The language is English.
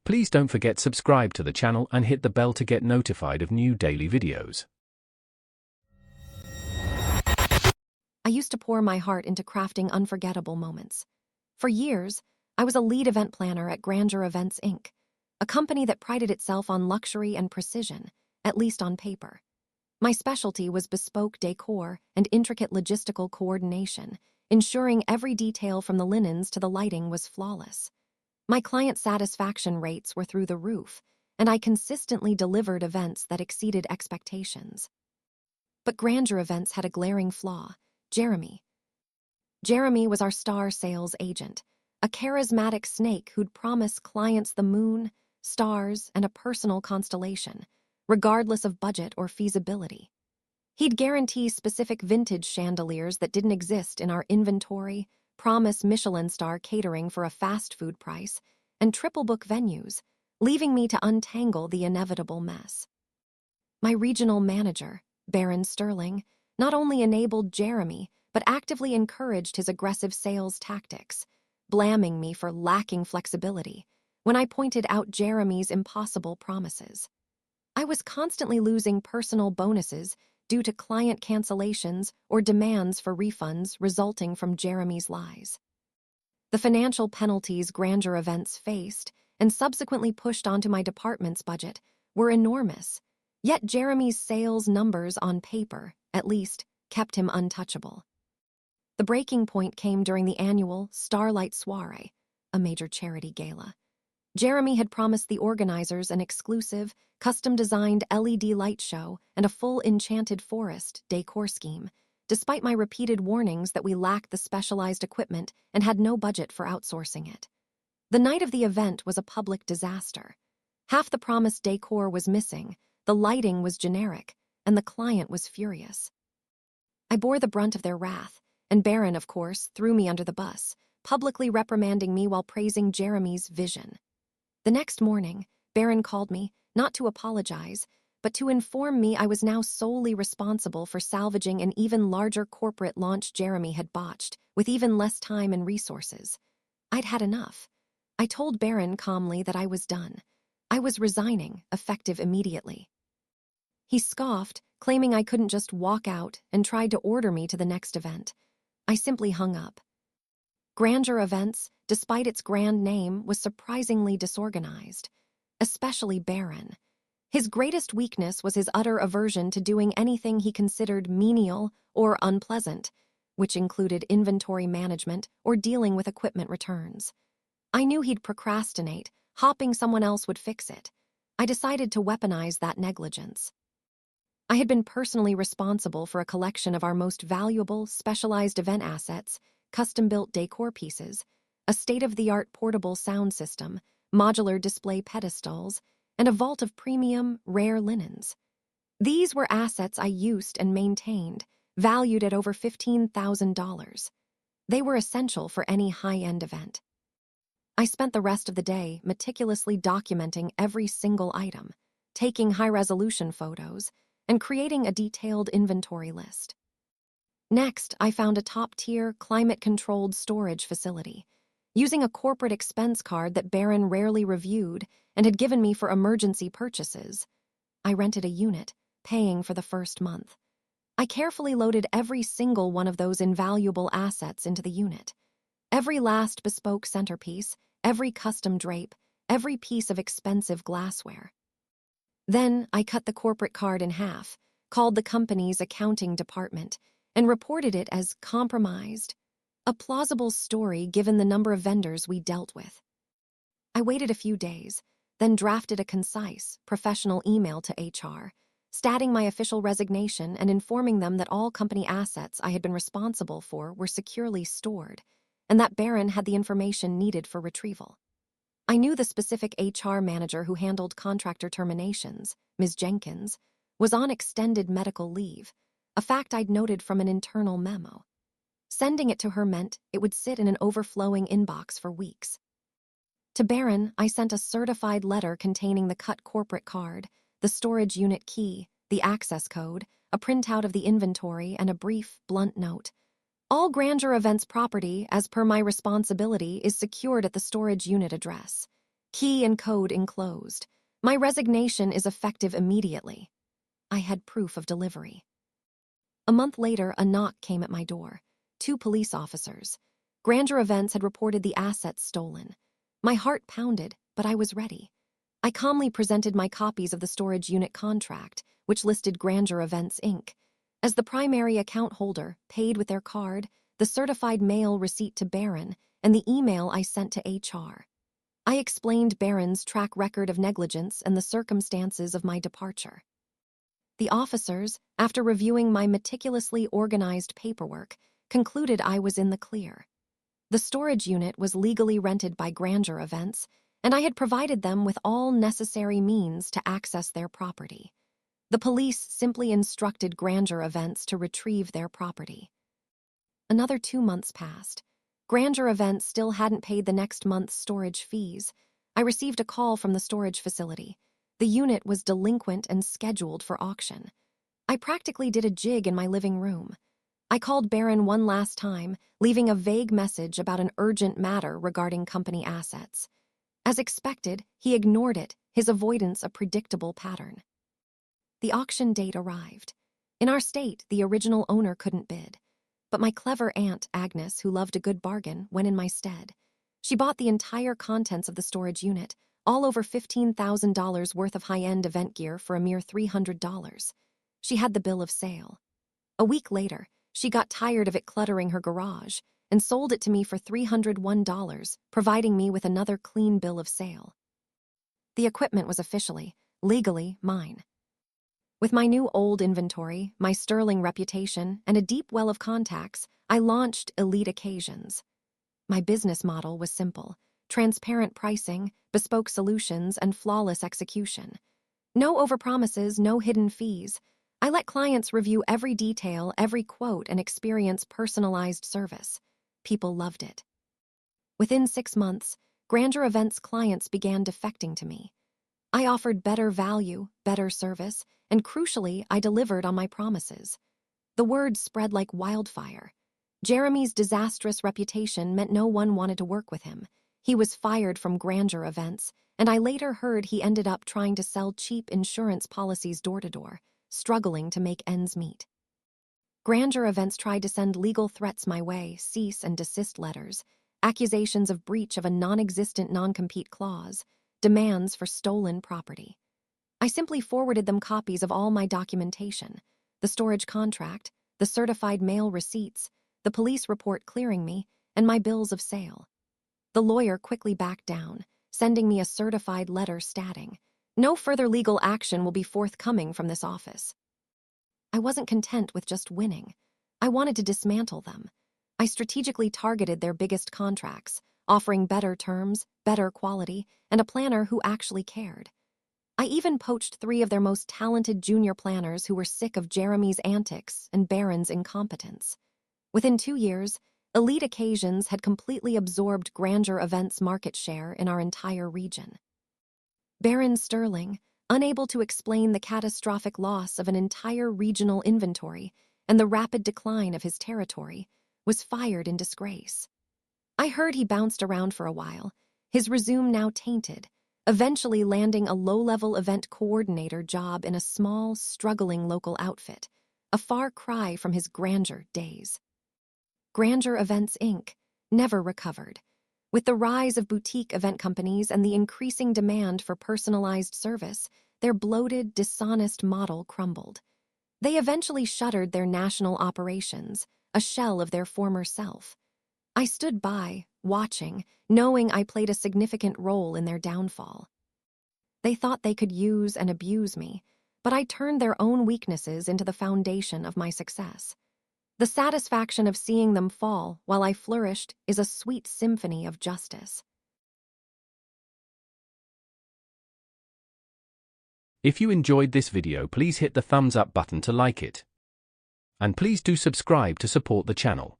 Please don't forget subscribe to the channel and hit the bell to get notified of new daily videos. I used to pour my heart into crafting unforgettable moments. For years, I was a lead event planner at Grandeur Events Inc, a company that prided itself on luxury and precision, at least on paper. My specialty was bespoke decor and intricate logistical coordination, ensuring every detail from the linens to the lighting was flawless. My client satisfaction rates were through the roof, and I consistently delivered events that exceeded expectations. But Grandeur Events had a glaring flaw: Jeremy. Jeremy was our star sales agent, a charismatic snake who'd promise clients the moon, stars, and a personal constellation, regardless of budget or feasibility. He'd guarantee specific vintage chandeliers that didn't exist in our inventory, promise Michelin star catering for a fast food price, and triple book venues, leaving me to untangle the inevitable mess. My regional manager, Baron Sterling, not only enabled Jeremy, but actively encouraged his aggressive sales tactics, blaming me for lacking flexibility when I pointed out Jeremy's impossible promises. I was constantly losing personal bonuses due to client cancellations or demands for refunds resulting from Jeremy's lies. The financial penalties Grandeur Events faced and subsequently pushed onto my department's budget were enormous, yet Jeremy's sales numbers on paper, at least, kept him untouchable. The breaking point came during the annual Starlight Soiree, a major charity gala. Jeremy had promised the organizers an exclusive, custom-designed LED light show and a full enchanted forest decor scheme, despite my repeated warnings that we lacked the specialized equipment and had no budget for outsourcing it. The night of the event was a public disaster. Half the promised decor was missing, the lighting was generic, and the client was furious. I bore the brunt of their wrath, and Baron, of course, threw me under the bus, publicly reprimanding me while praising Jeremy's vision. The next morning, Baron called me, not to apologize, but to inform me I was now solely responsible for salvaging an even larger corporate launch Jeremy had botched, with even less time and resources. I'd had enough. I told Baron calmly that I was done. I was resigning, effective immediately. He scoffed, claiming I couldn't just walk out, and tried to order me to the next event. I simply hung up. Grandeur Events, despite its grand name, was surprisingly disorganized, especially Baron. His greatest weakness was his utter aversion to doing anything he considered menial or unpleasant, which included inventory management or dealing with equipment returns. I knew he'd procrastinate, hoping someone else would fix it. I decided to weaponize that negligence. I had been personally responsible for a collection of our most valuable, specialized event assets, custom-built decor pieces, a state-of-the-art portable sound system, modular display pedestals, and a vault of premium, rare linens. These were assets I used and maintained, valued at over $15,000. They were essential for any high-end event. I spent the rest of the day meticulously documenting every single item, taking high-resolution photos, and creating a detailed inventory list. Next, I found a top-tier, climate-controlled storage facility, using a corporate expense card that Baron rarely reviewed and had given me for emergency purchases. I rented a unit, paying for the first month. I carefully loaded every single one of those invaluable assets into the unit. Every last bespoke centerpiece, every custom drape, every piece of expensive glassware. Then I cut the corporate card in half, called the company's accounting department, and reported it as compromised, a plausible story given the number of vendors we dealt with. I waited a few days, then drafted a concise, professional email to HR, stating my official resignation and informing them that all company assets I had been responsible for were securely stored, and that Baron had the information needed for retrieval. I knew the specific HR manager who handled contractor terminations, Ms. Jenkins, was on extended medical leave, a fact I'd noted from an internal memo. Sending it to her meant it would sit in an overflowing inbox for weeks. To Baron, I sent a certified letter containing the cut corporate card, the storage unit key, the access code, a printout of the inventory, and a brief, blunt note. All Grandeur Events property, as per my responsibility, is secured at the storage unit address. Key and code enclosed. My resignation is effective immediately. I had proof of delivery. A month later, a knock came at my door. 2 police officers. Grandeur Events had reported the assets stolen. My heart pounded, but I was ready. I calmly presented my copies of the storage unit contract, which listed Grandeur Events Inc. as the primary account holder, paid with their card, the certified mail receipt to Barron, and the email I sent to HR. I explained Barron's track record of negligence and the circumstances of my departure. The officers, after reviewing my meticulously organized paperwork, concluded I was in the clear. The storage unit was legally rented by Grandeur Events, and I had provided them with all necessary means to access their property. The police simply instructed Grandeur Events to retrieve their property. Another 2 months passed. Grandeur Events still hadn't paid the next month's storage fees. I received a call from the storage facility. The unit was delinquent and scheduled for auction. I practically did a jig in my living room. I called Barron one last time, leaving a vague message about an urgent matter regarding company assets. As expected, he ignored it, his avoidance a predictable pattern. The auction date arrived. In our state, the original owner couldn't bid. But my clever aunt, Agnes, who loved a good bargain, went in my stead. She bought the entire contents of the storage unit, all over $15,000 worth of high-end event gear for a mere $300. She had the bill of sale. A week later, she got tired of it cluttering her garage and sold it to me for $301, providing me with another clean bill of sale. The equipment was officially, legally mine. With my new old inventory, my sterling reputation, and a deep well of contacts, I launched Elite Occasions. My business model was simple: transparent pricing, bespoke solutions, and flawless execution. No overpromises, no hidden fees. I let clients review every detail, every quote, and experience personalized service. People loved it. Within 6 months, Grandeur Events clients began defecting to me. I offered better value, better service, and crucially, I delivered on my promises. The word spread like wildfire. Jeremy's disastrous reputation meant no one wanted to work with him. He was fired from Grandeur Events, and I later heard he ended up trying to sell cheap insurance policies door to door, struggling to make ends meet. Grandeur Events tried to send legal threats my way, cease and desist letters, accusations of breach of a non-existent non-compete clause, demands for stolen property. I simply forwarded them copies of all my documentation: the storage contract, the certified mail receipts, the police report clearing me, and my bills of sale. The lawyer quickly backed down, sending me a certified letter stating, "No further legal action will be forthcoming from this office." I wasn't content with just winning. I wanted to dismantle them. I strategically targeted their biggest contracts, offering better terms, better quality, and a planner who actually cared. I even poached 3 of their most talented junior planners who were sick of Jeremy's antics and Barron's incompetence. Within 2 years, Elite Occasions had completely absorbed Grandeur Events' market share in our entire region. Baron Sterling, unable to explain the catastrophic loss of an entire regional inventory and the rapid decline of his territory, was fired in disgrace. I heard he bounced around for a while, his resume now tainted, eventually landing a low-level event coordinator job in a small, struggling local outfit, a far cry from his grandeur days. Grandeur Events Inc. never recovered. With the rise of boutique event companies and the increasing demand for personalized service, their bloated, dishonest model crumbled. They eventually shuttered their national operations, a shell of their former self. I stood by, watching, knowing I played a significant role in their downfall. They thought they could use and abuse me, but I turned their own weaknesses into the foundation of my success. The satisfaction of seeing them fall while I flourished is a sweet symphony of justice. If you enjoyed this video, please hit the thumbs up button to like it. And please do subscribe to support the channel.